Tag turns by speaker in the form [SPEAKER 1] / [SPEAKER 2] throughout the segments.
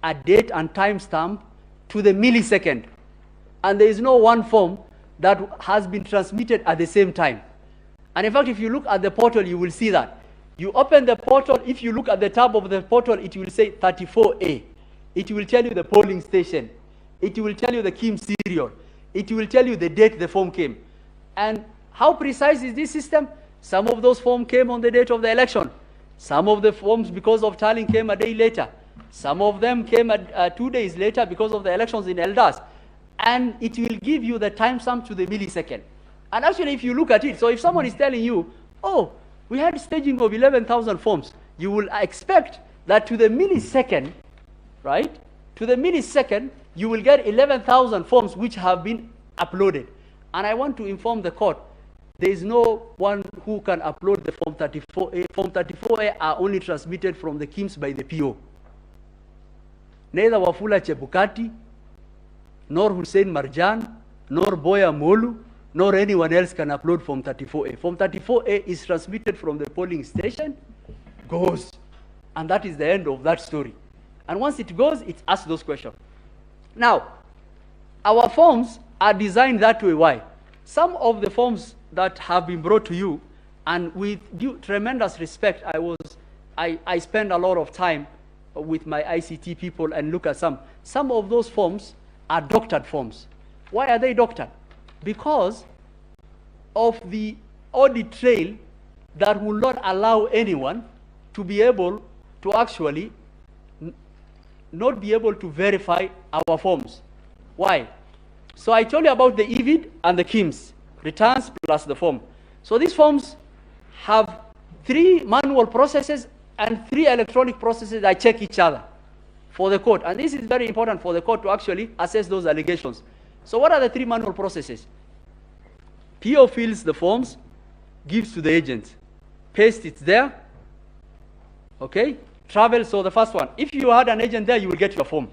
[SPEAKER 1] a date and timestamp to the millisecond. And there is no one form that has been transmitted at the same time. And in fact, if you look at the portal, you will see that. You open the portal, if you look at the tab of the portal, it will say 34A. It will tell you the polling station. It will tell you the KIM serial. It will tell you the date the form came. And how precise is this system? Some of those forms came on the date of the election. Some of the forms, because of tallying, came a day later. Some of them came 2 days later because of the elections in Eldas. And it will give you the timestamp to the millisecond. And actually, if you look at it, so if someone is telling you, oh, we had staging of 11,000 forms, you will expect that to the millisecond, right? To the millisecond, you will get 11,000 forms which have been uploaded. And I want to inform the court, there is no one who can upload the Form 34A. Form 34A are only transmitted from the KIMS by the PO. Neither Wafula Chebukati, nor Hussein Marjan, nor Boya Molu, nor anyone else can upload Form 34A. Form 34A is transmitted from the polling station, goes. And that is the end of that story. And once it goes, it asks those questions. Now, our forms are designed that way. Why? Some of the forms that have been brought to you, and with due tremendous respect, I spend a lot of time with my ICT people and look at some. Some of those forms are doctored forms. Why are they doctored? Because of the audit trail that will not allow anyone to be able to actually not be able to verify our forms. Why? So I told you about the EVID and the KIMS, returns plus the form. So these forms have 3 manual processes and 3 electronic processes that check each other for the court. And this is very important for the court to actually assess those allegations. So what are the 3 manual processes? PO fills the forms, gives to the agent, paste it there, okay? Travel, so the first one, if you had an agent there, you will get your form.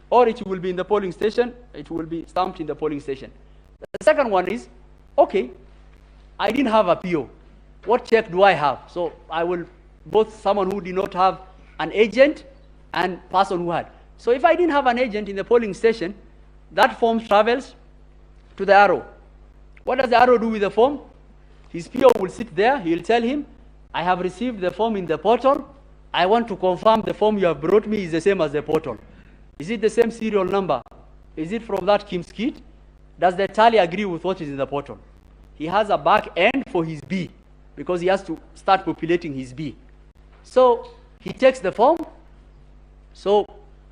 [SPEAKER 1] Or it will be in the polling station, it will be stamped in the polling station. The second one is, okay, I didn't have a PO. What check do I have? So I will, both someone who did not have an agent and person who had. So if I didn't have an agent in the polling station, that form travels to the arrow. What does the arrow do with the form? His PO will sit there, he will tell him, I have received the form in the portal, I want to confirm the form you have brought me is the same as the portal. Is it the same serial number? Is it from that KIMS kit? Does the tally agree with what is in the portal? He has a back end for his B because he has to start populating his B. So he takes the form. So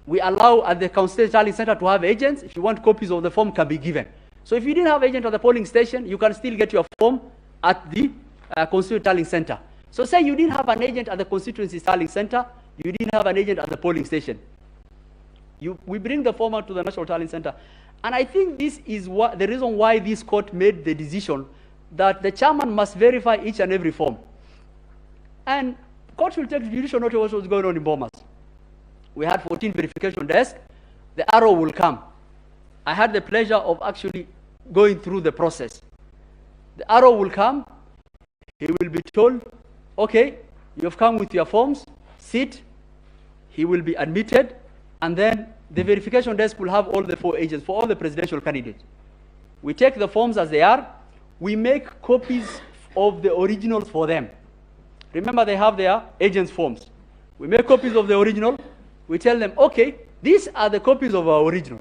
[SPEAKER 1] we allow at the Constituent Tallying Center to have agents. If you want copies of the form, can be given. So if you didn't have agent at the polling station, you can still get your form at the Constituent Tallying Center. So say you didn't have an agent at the Constituency Tallying Center, you didn't have an agent at the polling station. We bring the form out to the National Tallying Center. And I think this is the reason why this court made the decision that the chairman must verify each and every form. And court will take judicial notice of what was going on in Bomas. We had 14 verification desks. The arrow will come. I had the pleasure of actually going through the process. The arrow will come. He will be told, okay, you've come with your forms, sit. He will be admitted. And then the verification desk will have all the 4 agents for all the presidential candidates. We take the forms as they are. We make copies of the originals for them. Remember, they have their agents' forms. We make copies of the original. We tell them, okay, these are the copies of our original.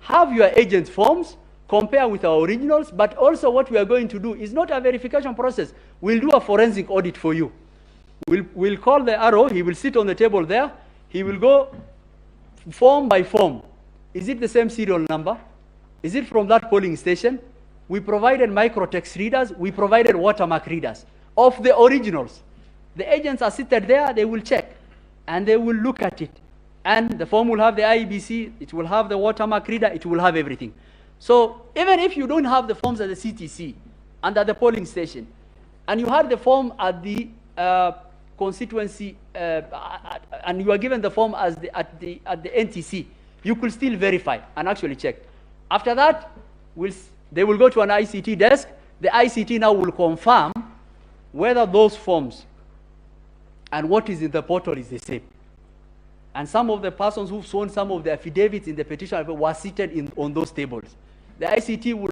[SPEAKER 1] Have your agent's forms, compare with our originals, but also what we are going to do is not a verification process. We'll do a forensic audit for you. We'll call the arrow. He will sit on the table there. He will go form by form. Is it the same serial number? Is it from that polling station? We provided microtext readers. We provided watermark readers of the originals. The agents are seated there. They will check, and they will look at it. And the form will have the IEBC. It will have the watermark reader. It will have everything. So even if you don't have the forms at the CTC and at the polling station, and you had the form at the constituency, and you are given the form as at the NTC, you could still verify and actually check. After that, they will go to an ICT desk. The ICT now will confirm whether those forms and what is in the portal is the same. And some of the persons who've sworn some of the affidavits in the petition were seated on those tables. The ICT will